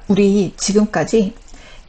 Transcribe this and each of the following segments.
우리 지금까지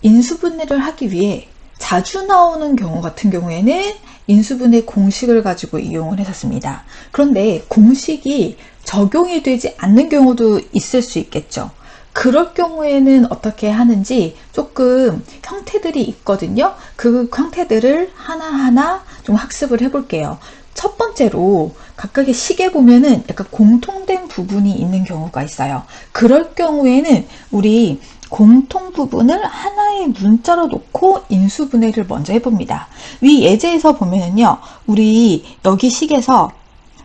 인수분해를 하기 위해 자주 나오는 경우 같은 경우에는 인수분해 공식을 가지고 이용을 했었습니다. 그런데 공식이 적용이 되지 않는 경우도 있을 수 있겠죠. 그럴 경우에는 어떻게 하는지 조금 형태들이 있거든요. 그 형태들을 하나하나 좀 학습을 해볼게요. 첫 번째로 각각의 식에 보면은 약간 공통된 부분이 있는 경우가 있어요. 그럴 경우에는 우리 공통 부분을 하나의 문자로 놓고 인수분해를 먼저 해봅니다. 위 예제에서 보면은요, 우리 여기 식에서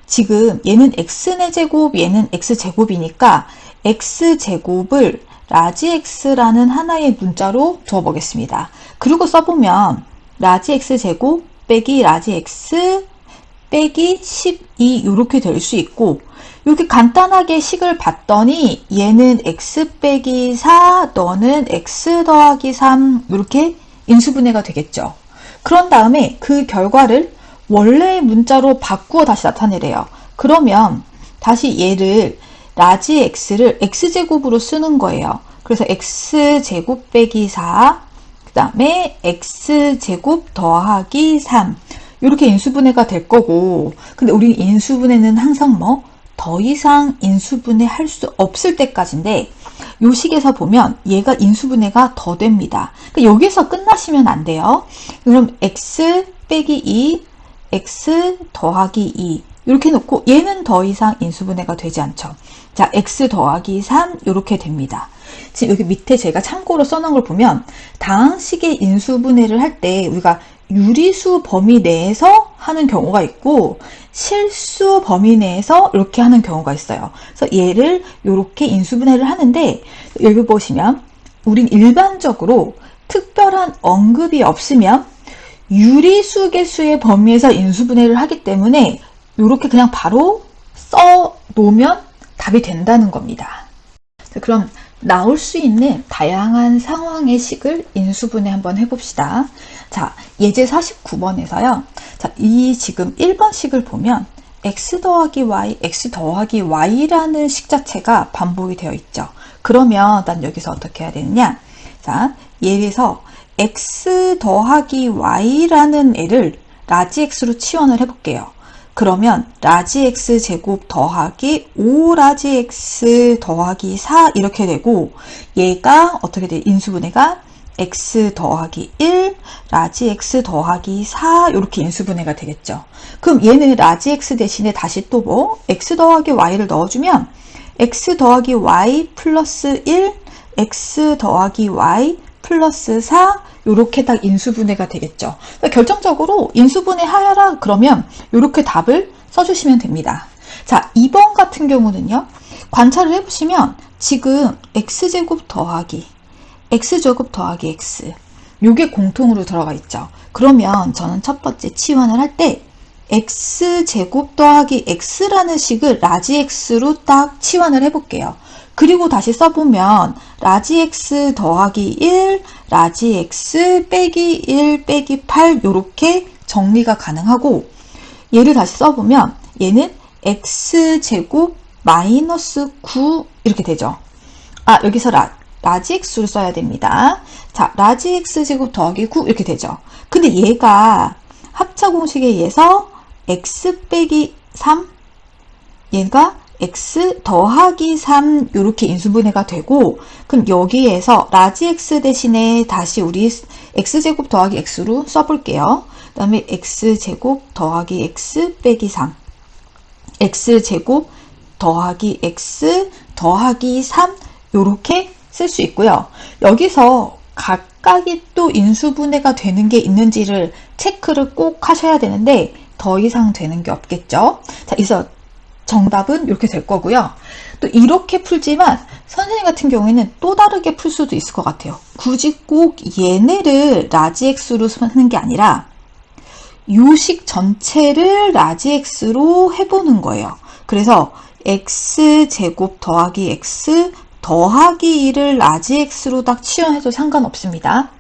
지금 얘는 x의 제곱, 얘는 x제곱이니까 x제곱을 라지 x라는 하나의 문자로 두어보겠습니다. 그리고 써보면 라지 x제곱 빼기 라지 x 빼기 12 이렇게 될 수 있고, 이렇게 간단하게 식을 봤더니 얘는 x 빼기 4, 너는 x 더하기 3 이렇게 인수분해가 되겠죠. 그런 다음에 그 결과를 원래의 문자로 바꾸어 다시 나타내래요. 그러면 다시 얘를 라지 x를 x제곱으로 쓰는 거예요. 그래서 x제곱 빼기 4, 그 다음에 x제곱 더하기 3 이렇게 인수분해가 될 거고, 근데 우리 인수분해는 항상 더 이상 인수분해 할 수 없을 때까지인데, 요 식에서 보면 얘가 인수분해가 더 됩니다. 그러니까 여기서 끝나시면 안 돼요. 그럼 x 빼기 2, x 더하기 2 이렇게 놓고 얘는 더 이상 인수분해가 되지 않죠. 자, x 더하기 3 이렇게 됩니다. 지금 여기 밑에 제가 참고로 써놓은 걸 보면 다항식의 인수분해를 할 때 우리가 유리수 범위 내에서 하는 경우가 있고 실수 범위 내에서 이렇게 하는 경우가 있어요. 그래서 얘를 이렇게 인수분해를 하는데, 여기 보시면 우린 일반적으로 특별한 언급이 없으면 유리수 개수의 범위에서 인수분해를 하기 때문에 이렇게 그냥 바로 써 놓으면 답이 된다는 겁니다. 그럼 나올 수 있는 다양한 상황의 식을 인수분해 한번 해봅시다. 자, 예제 49번에서요. 자, 이 지금 1번 식을 보면 x 더하기 y, x 더하기 y라는 식 자체가 반복이 되어 있죠. 그러면 난 여기서 어떻게 해야 되느냐? 자, 예에서 x 더하기 y라는 애를 라지 x로 치환을 해볼게요. 그러면 라지 x 제곱 더하기 5 라지 x 더하기 4 이렇게 되고, 얘가 어떻게 돼? 인수분해가 x 더하기 1 라지 x 더하기 4 이렇게 인수분해가 되겠죠. 그럼 얘는 라지 x 대신에 다시 또 x 더하기 y를 넣어주면 x 더하기 y 플러스 1 x 더하기 y 플러스 4 이렇게 딱 인수분해가 되겠죠. 그러니까 결정적으로 인수분해 하여라 그러면 이렇게 답을 써주시면 됩니다. 자, 2번 같은 경우는요. 관찰을 해보시면 지금 x제곱 더하기 x제곱 더하기 x 요게 공통으로 들어가 있죠. 그러면 저는 첫 번째 치환을 할 때 x제곱 더하기 x라는 식을 라지 x로 딱 치환을 해볼게요. 그리고 다시 써보면 라지 x 더하기 1 라지 x 빼기 1 빼기 8 이렇게 정리가 가능하고, 얘를 다시 써보면 얘는 x제곱 마이너스 9 이렇게 되죠. 아, 여기서 라지 x로 써야 됩니다. 자, 라지 x제곱 더하기 9 이렇게 되죠. 근데 얘가 합차 공식에 의해서 x 빼기 3 얘가 x 더하기 3 이렇게 인수분해가 되고, 그럼 여기에서 라지 x 대신에 다시 우리 x제곱 더하기 x로 써볼게요. 그 다음에 x제곱 더하기 x 빼기 3 x제곱 더하기 x 더하기 3 이렇게 쓸 수 있고요. 여기서 각각이 또 인수분해가 되는 게 있는지를 체크를 꼭 하셔야 되는데 더 이상 되는 게 없겠죠. 자, 그래서 정답은 이렇게 될 거고요. 또 이렇게 풀지만 선생님 같은 경우에는 또 다르게 풀 수도 있을 것 같아요. 굳이 꼭 얘네를 라지 x로 쓰는 게 아니라 요식 전체를 라지 x로 해보는 거예요. 그래서 x제곱 더하기 x 더하기 1을 라지 x로 딱 치환해도 상관없습니다.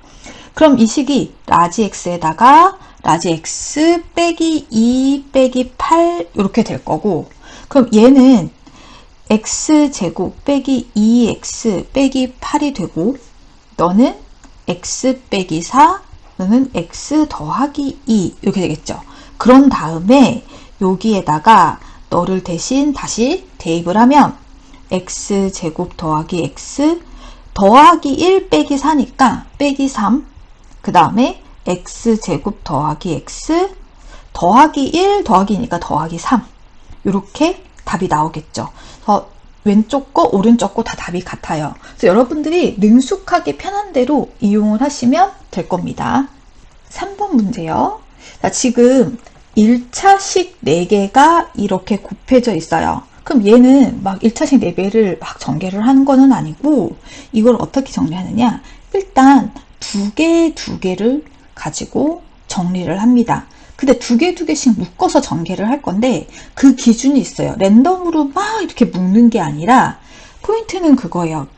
그럼 이 식이 라지 x에다가 라지 x 빼기 2 빼기 8 이렇게 될 거고, 그럼 얘는 x제곱 빼기 2x 빼기 8이 되고, 너는 x 빼기 4, 너는 x 더하기 2 이렇게 되겠죠. 그런 다음에 여기에다가 너를 대신 다시 대입을 하면 x제곱 더하기 x 더하기 1 빼기 4니까 빼기 3, 그 다음에 x제곱 더하기 x 더하기 1 더하기니까 더하기 3, 이렇게 답이 나오겠죠. 그래서 왼쪽 거 오른쪽 거 다 답이 같아요. 그래서 여러분들이 능숙하게 편한 대로 이용을 하시면 될 겁니다. 3번 문제요. 자, 지금 1차식 4개가 이렇게 곱해져 있어요. 그럼 얘는 막 1차식 4배를 막 전개를 하는 거는 아니고, 이걸 어떻게 정리하느냐, 일단 2개를 가지고 정리를 합니다. 근데 2개씩 묶어서 전개를 할 건데, 그 기준이 있어요. 랜덤으로 막 이렇게 묶는 게 아니라, 포인트는 그거예요.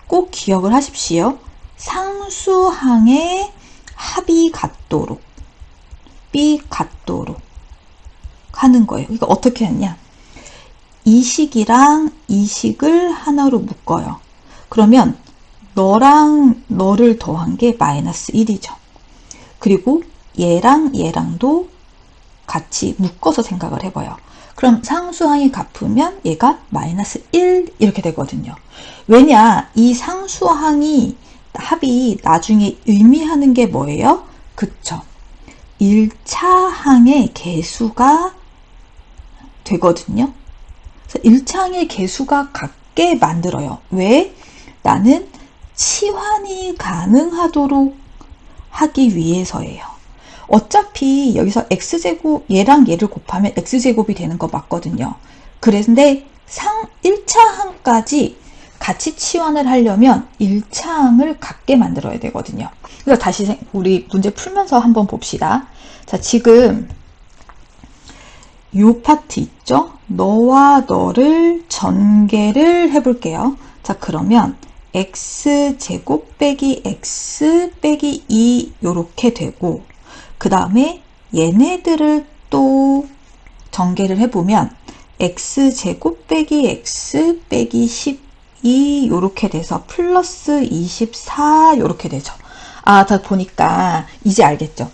꼭 기억을 하십시오. 상수항의 합이 같도록, 비 같도록 하는 거예요. 이거 어떻게 하냐, 이 식이랑 이 식을 하나로 묶어요. 그러면 너랑 너를 더한 게 마이너스 1이죠. 그리고 얘랑 얘랑도 같이 묶어서 생각을 해봐요. 그럼 상수항이 같으면 얘가 마이너스 1 이렇게 되거든요. 왜냐, 이 상수항이 합이 나중에 의미하는 게 뭐예요? 그쵸, 1차항의 개수가 되거든요. 그래서 1차항의 개수가 같게 만들어요. 왜? 나는 치환이 가능하도록 하기 위해서예요. 어차피 여기서 x제곱, 얘랑 얘를 곱하면 x제곱이 되는 거 맞거든요. 그런데 1차항까지 같이 치환을 하려면 1차항을 같게 만들어야 되거든요. 그래서 다시 우리 문제 풀면서 한번 봅시다. 자, 지금 요 파트 있죠? 너와 너를 전개를 해볼게요. 자, 그러면 x제곱 빼기 x 빼기 2 요렇게 되고, 그 다음에 얘네들을 또 전개를 해보면 x제곱 빼기 x 빼기 12 요렇게 돼서 플러스 24 요렇게 되죠. 아, 다 보니까 이제 알겠죠?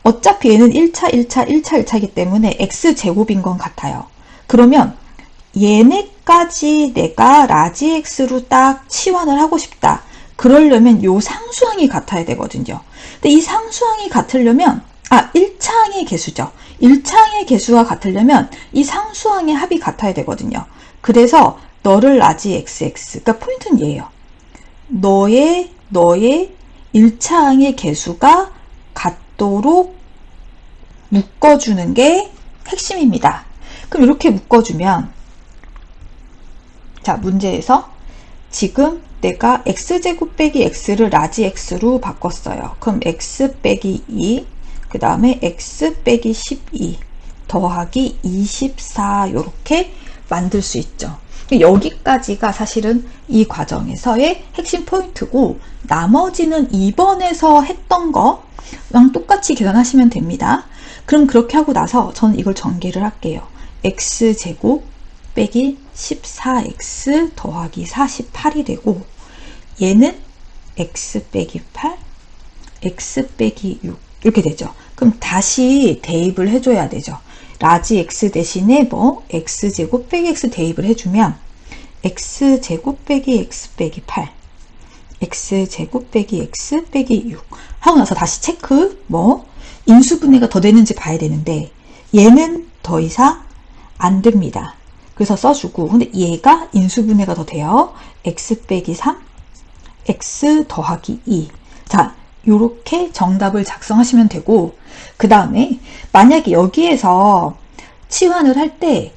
어차피 얘는 1차이기 때문에 x제곱인 건 같아요. 그러면 얘네까지 내가 라지 x로 딱 치환을 하고 싶다. 그러려면 요 상수항이 같아야 되거든요. 근데 이 상수항이 같으려면, 1차항의 개수죠. 1차항의 개수가 같으려면 이 상수항의 합이 같아야 되거든요. 그래서 너를 라지 xx, 그러니까 포인트는 얘예요. 너의 1차항의 개수가 같도록 묶어주는 게 핵심입니다. 그럼 이렇게 묶어주면, 자, 문제에서 지금 내가 x제곱 빼기 x를 라지 x로 바꿨어요. 그럼 x 빼기 2, 그 다음에 x 빼기 12 더하기 24 이렇게 만들 수 있죠. 여기까지가 사실은 이 과정에서의 핵심 포인트고, 나머지는 2번에서 했던 거랑 똑같이 계산하시면 됩니다. 그럼 그렇게 하고 나서 저는 이걸 전개를 할게요. x제곱 빼기 14x 더하기 48이 되고, 얘는 x 빼기 8, x 빼기 6 이렇게 되죠. 그럼 다시 대입을 해줘야 되죠. 라지 x 대신에 x제곱 빼기 x 대입을 해주면 x제곱 빼기 x 빼기 8, x제곱 빼기 x 빼기 6 하고 나서 다시 체크, 인수분해가 더 되는지 봐야 되는데 얘는 더 이상 안 됩니다. 그래서 써주고, 근데 얘가 인수분해가 더 돼요. x 빼기 3, x 더하기 2. 자, 요렇게 정답을 작성하시면 되고, 그 다음에 만약에 여기에서 치환을 할 때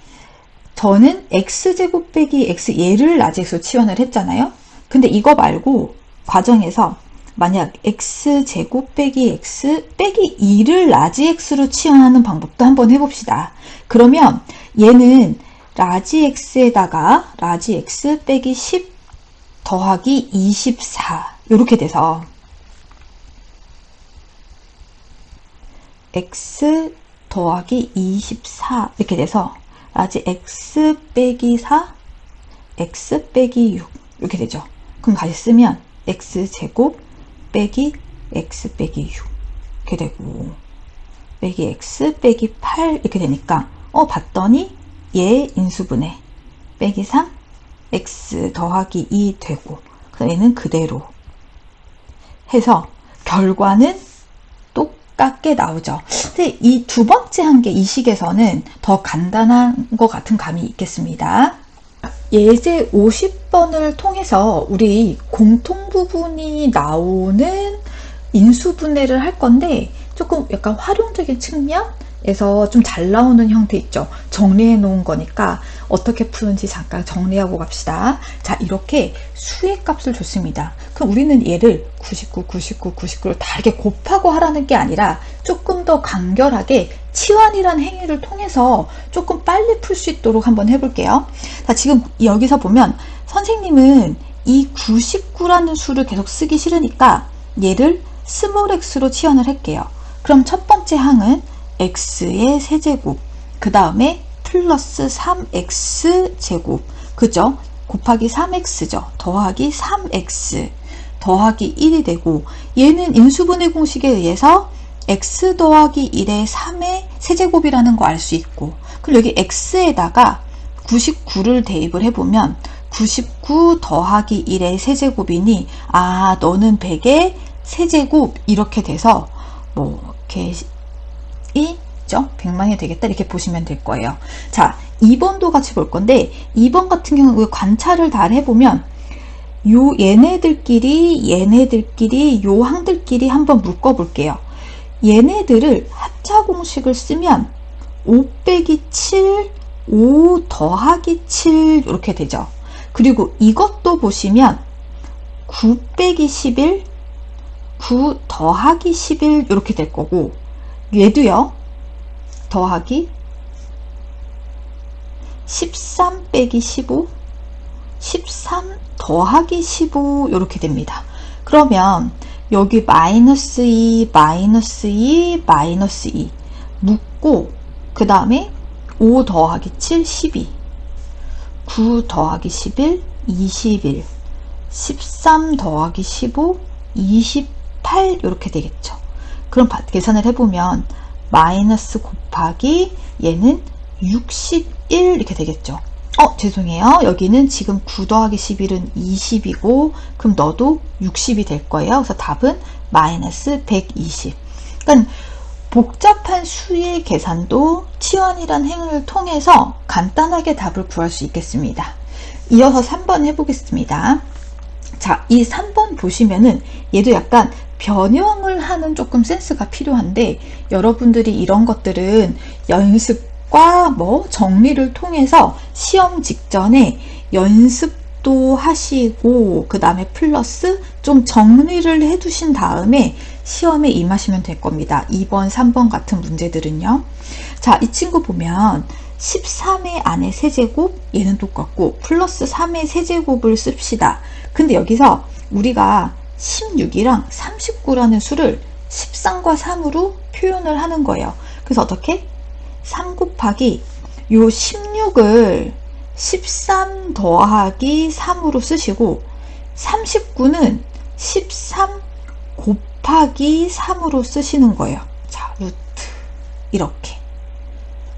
저는 x제곱 빼기 x, 얘를 라지 x로 치환을 했잖아요. 근데 이거 말고 과정에서 만약 x제곱 빼기 x 빼기 2를 라지 x로 치환하는 방법도 한번 해봅시다. 그러면 얘는 라지 x에다가 라지 x 빼기 10 더하기 24 이렇게 돼서 x 더하기 24 이렇게 돼서 라지 x 빼기 4 x 빼기 6 이렇게 되죠. 그럼 다시 쓰면 x제곱 빼기 x 빼기 6 이렇게 되고 빼기 x 빼기 8 이렇게 되니까 봤더니 얘 인수분해 빼기 3 x 더하기 2 되고 그럼 얘는 그대로 해서 결과는 똑같게 나오죠. 근데 이 두 번째 한 개 이 식에서는 더 간단한 것 같은 감이 있겠습니다. 예제 50번을 통해서 우리 공통 부분이 나오는 인수분해를 할 건데 조금 약간 활용적인 측면에서 좀 잘 나오는 형태 있죠. 정리해 놓은 거니까 어떻게 푸는지 잠깐 정리하고 갑시다. 자, 이렇게 수의 값을 줬습니다. 그럼 우리는 얘를 99, 99, 99를 다 이렇게 곱하고 하라는 게 아니라 조금 더 간결하게 치환이라는 행위를 통해서 조금 빨리 풀 수 있도록 한번 해볼게요. 자, 지금 여기서 보면 선생님은 이 99라는 수를 계속 쓰기 싫으니까 얘를 스몰 x로 치환을 할게요. 그럼 첫 번째 항은 x의 세제곱, 그 다음에 플러스 3x 제곱, 그죠? 곱하기 3x죠. 더하기 3x 더하기 1이 되고, 얘는 인수분해 공식에 의해서 x 더하기 1의 3의 세제곱이라는 거 알 수 있고, 그럼 여기 x에다가 99를 대입을 해보면 99 더하기 1의 세제곱이니 너는 100의 세제곱 이렇게 돼서 뭐 이렇게 100만이 되겠다 이렇게 보시면 될 거예요. 자, 2번도 같이 볼 건데 2번 같은 경우는 관찰을 다 해보면 얘네들끼리 요 항들끼리 한번 묶어 볼게요. 얘네들을 합차 공식을 쓰면 5 빼기 7, 5 더하기 7 이렇게 되죠. 그리고 이것도 보시면 9 빼기 11, 9 더하기 11 이렇게 될 거고, 얘도요 더하기 13 빼기 15, 13 더하기 15 이렇게 됩니다. 그러면 여기 마이너스 2, 마이너스 2, 마이너스 2 묶고 그 다음에 5 더하기 7, 12, 9 더하기 11, 21, 13 더하기 15, 28 이렇게 되겠죠. 그럼 계산을 해보면 마이너스 곱하기 얘는 61 이렇게 되겠죠. 죄송해요. 여기는 지금 9 더하기 11은 20이고 그럼 너도 60이 될 거예요. 그래서 답은 마이너스 120. 그러니까 복잡한 수의 계산도 치환이란 행위를 통해서 간단하게 답을 구할 수 있겠습니다. 이어서 3번 해보겠습니다. 자, 이 3번 보시면은 얘도 약간 변형을 하는 조금 센스가 필요한데, 여러분들이 이런 것들은 연습과 뭐 정리를 통해서 시험 직전에 연습도 하시고 그 다음에 플러스 좀 정리를 해 두신 다음에 시험에 임하시면 될 겁니다. 2번, 3번 같은 문제들은요. 자, 이 친구 보면 13의 안에 세제곱, 얘는 똑같고 플러스 3의 세제곱을 씁시다. 근데 여기서 우리가 16이랑 39라는 수를 13과 3으로 표현을 하는 거예요. 그래서 어떻게? 3 곱하기 요 16을 13 더하기 3으로 쓰시고 39는 13 곱하기 3으로 쓰시는 거예요. 자, 루트 이렇게.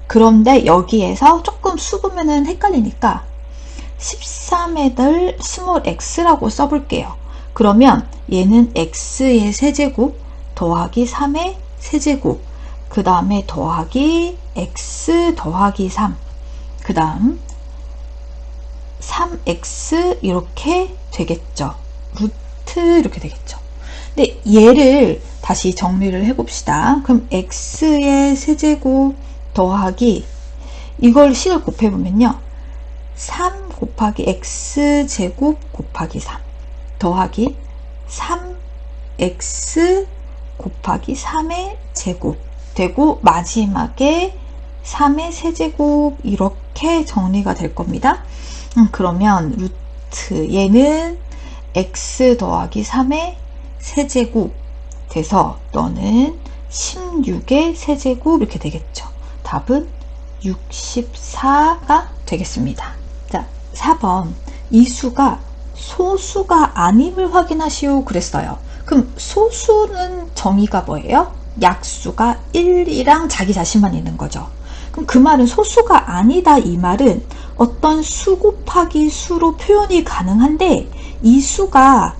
그런데 여기에서 조금 수 보면은 헷갈리니까 13에들 스몰 x라고 써볼게요. 그러면 얘는 x의 세제곱 더하기 3의 세제곱, 그 다음에 더하기 x 더하기 3, 그 다음 3x 이렇게 되겠죠. 루트 이렇게 되겠죠. 근데 얘를 다시 정리를 해봅시다. 그럼 x의 세제곱 더하기 이걸 식을 곱해보면요. 3 곱하기 x제곱 곱하기 3 더하기 3x 곱하기 3의 제곱 되고 마지막에 3의 세제곱 이렇게 정리가 될 겁니다. 그러면 루트 얘는 x 더하기 3의 세제곱 돼서 너는 16의 세제곱 이렇게 되겠죠. 답은 64가 되겠습니다. 자, 4번. 이 수가 소수가 아님을 확인하시오 그랬어요. 그럼 소수는 정의가 뭐예요? 약수가 1이랑 자기 자신만 있는 거죠. 그럼 그 말은 소수가 아니다 이 말은 어떤 수 곱하기 수로 표현이 가능한데 이 수가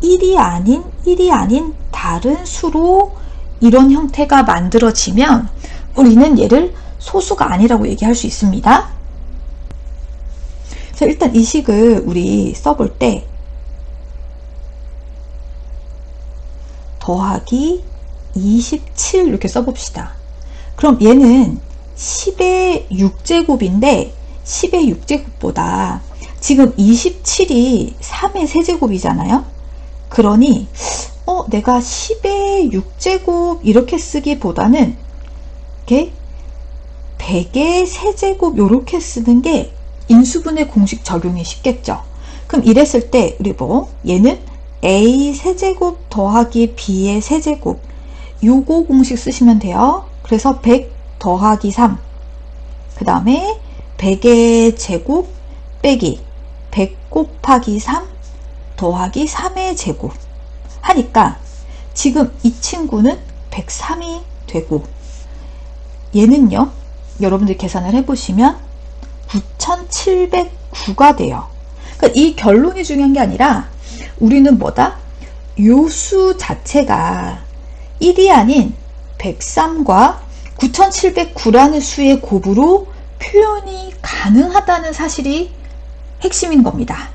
1이 아닌 다른 수로 이런 형태가 만들어지면 우리는 얘를 소수가 아니라고 얘기할 수 있습니다. 그래서 일단 이 식을 우리 써볼 때 더하기 27 이렇게 써봅시다. 그럼 얘는 10의 6제곱인데 10의 6제곱보다 지금 27이 3의 세제곱이잖아요. 그러니 내가 10의 6제곱 이렇게 쓰기보다는 이렇게 100의 세제곱 이렇게 쓰는 게 인수분해 공식 적용이 쉽겠죠. 그럼 이랬을 때 우리 얘는 a 세제곱 더하기 b의 세제곱 요거 공식 쓰시면 돼요. 그래서 100 더하기 3 그 다음에 100의 제곱 빼기 100 곱하기 3 더하기 3의 제곱 하니까 지금 이 친구는 103이 되고 얘는요 여러분들 계산을 해보시면 9709가 돼요. 그러니까 이 결론이 중요한 게 아니라 우리는 요 수 자체가 1이 아닌 103과 9709라는 수의 곱으로 표현이 가능하다는 사실이 핵심인 겁니다.